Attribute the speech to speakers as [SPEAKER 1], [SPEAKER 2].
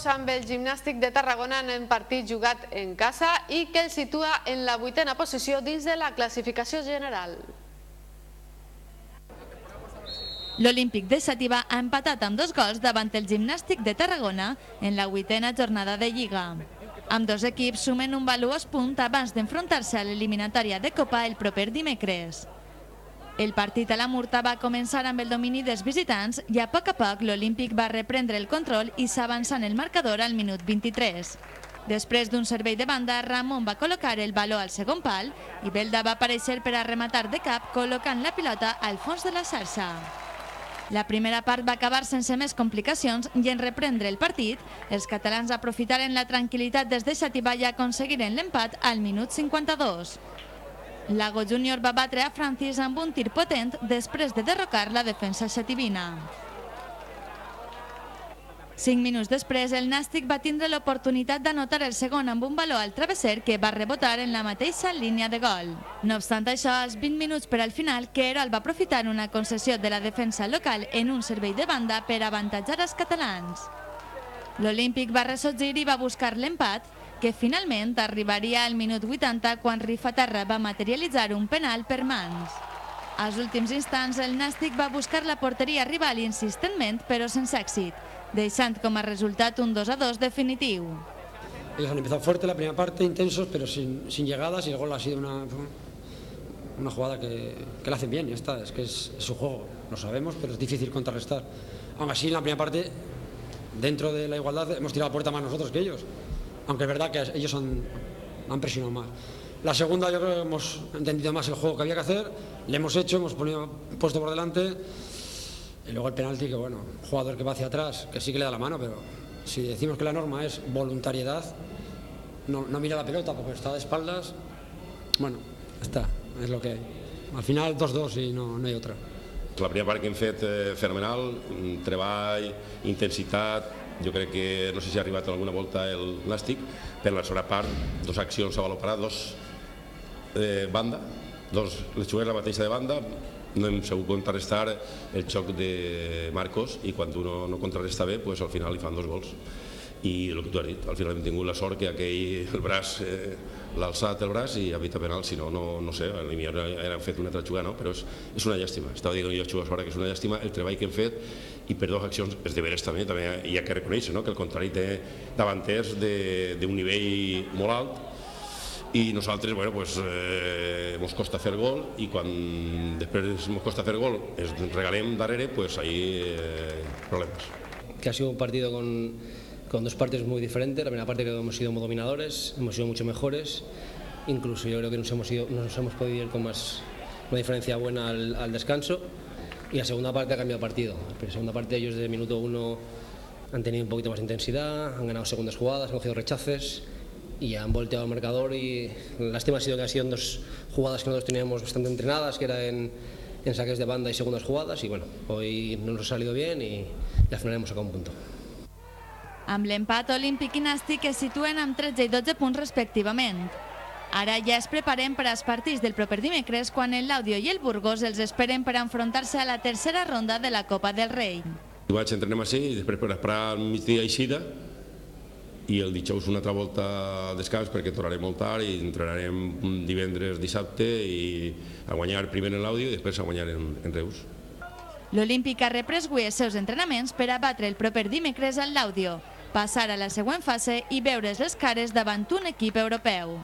[SPEAKER 1] Marcos amb el Gimnàstic de Tarragona en un partit jugat en casa i que el situa en la 8a posició dins de la classificació general.
[SPEAKER 2] L'Olímpic de Xàtiva ha empatat amb 2 gols davant el Gimnàstic de Tarragona en la 8a jornada de Lliga. Ambdós equips sumen un valuós punt abans d'enfrontar-se a l'eliminatòria de Copa el proper dimecres. El partit a la Murta va començar amb el domini dels visitants i a poc l'Olímpic va reprendre el control i s'avança en el marcador al minut 23. Després d'un servei de banda, Ramon va col·locar el baló al segon pal i Belda va aparèixer per a rematar de cap col·locant la pilota al fons de la xarxa. La primera part va acabar sense més complicacions i en reprendre el partit, els catalans aprofitaren la tranquil·litat des de Xàtiva i aconseguiren l'empat al minut 52. Lago Júnior va batre a Francis amb un tir potent després de derrocar la defensa xativina. 5 minuts després, el Nàstic va tindre l'oportunitat d'anotar el segon amb un baló al travesser que va rebotar en la mateixa línia de gol. No obstant això, als 20 minuts per al final, Querol va aprofitar una concessió de la defensa local en un servei de banda per avantatjar els catalans. L'Olímpic va ressorgir i va buscar l'empat, que finalment arribaria al minut 80 quan Rifaterra va materialitzar un penal per mans. Als últims instants, el Nàstic va buscar la porteria rival insistentment, però sense èxit, deixant com a resultat un 2-2 definitiu.
[SPEAKER 3] Ellos han empezado fuerte la primera parte, intensos, pero sin llegadas, y el gol ha sido una jugada que la hacen bien, ya está, es que es su juego, lo sabemos, pero es difícil contrarrestar. Aún así, en la primera parte, dentro de la igualdad, hemos tirado la puerta más nosotros que ellos, aunque es verdad que ellos han presionado más. La segunda, yo creo que hemos entendido más el juego que había que hacer, le hemos hecho, hemos puesto por delante. Y luego el penalti, que bueno, un jugador que va hacia atrás, que sí que le da la mano, pero si decimos que la norma es voluntariedad, no mira la pelota porque está de espaldas, bueno, está, es lo que hay. Al final 2-2 i no hi ha otra.
[SPEAKER 4] La primera part que hem fet fenomenal, treball, intensitat, jo crec que no sé si ha arribat alguna volta el Nàstic, però en la segona part, 2 accions a valor parat, 2 banda, les juguem la mateixa de banda, no hem sabut contrarrestar el xoc de Marcos i quan uno no contrarresta bé, pues al final li fan 2 gols. I el que tu has dit, al final hem tingut la sort que aquell el braç l'ha alçat el braç i ha evita penal, si no, no sé, potser hem fet una altra jugada, no? Però és una llàstima, estava dient jo a que és una llàstima el treball que hem fet i per 2 accions és de veres també hi ha que reconèixer que el contrari té davanters d'un nivell molt alt i nosaltres, bueno, pues ens costa fer gol i quan després ens costa fer gol ens regalem darrere, pues ahí problemas.
[SPEAKER 5] Que ha sido un partido con 2 partes muy diferentes. La primera parte que hemos sido muy dominadores, hemos sido mucho mejores, incluso yo creo que nos hemos podido ir con una diferencia buena al descanso, y la segunda parte ha cambiado el partido. En la segunda parte ellos desde el minuto 1 han tenido un poquito más de intensidad, han ganado segundas jugadas, han cogido rechaces y han volteado el marcador, y la lástima ha sido que han sido 2 jugadas que nosotros teníamos bastante entrenadas, que era en saques de banda y segundas jugadas, y bueno, hoy no nos ha salido bien y al final hemos sacado un punto.
[SPEAKER 2] Amb l'empat, Olímpic i Nàstic es situen amb 13 i 12 punts respectivament. Ara ja es preparen per als partits del proper dimecres, quan el Laudio i el Burgos els esperen per enfrontar-se a la tercera ronda de la Copa del Rei.
[SPEAKER 4] Vaig entrenar així i després per esperar al migdia eixida i el dijous una altra volta al descans perquè tornarem molt tard i entrenarem divendres, dissabte i a guanyar primer en l'Audio i després a guanyar en Reus.
[SPEAKER 2] L'Olímpic ha reprès avui els seus entrenaments per a batre el proper dimecres al l'Audio, passar a la següent fase i veure's les cares davant un equip europeu.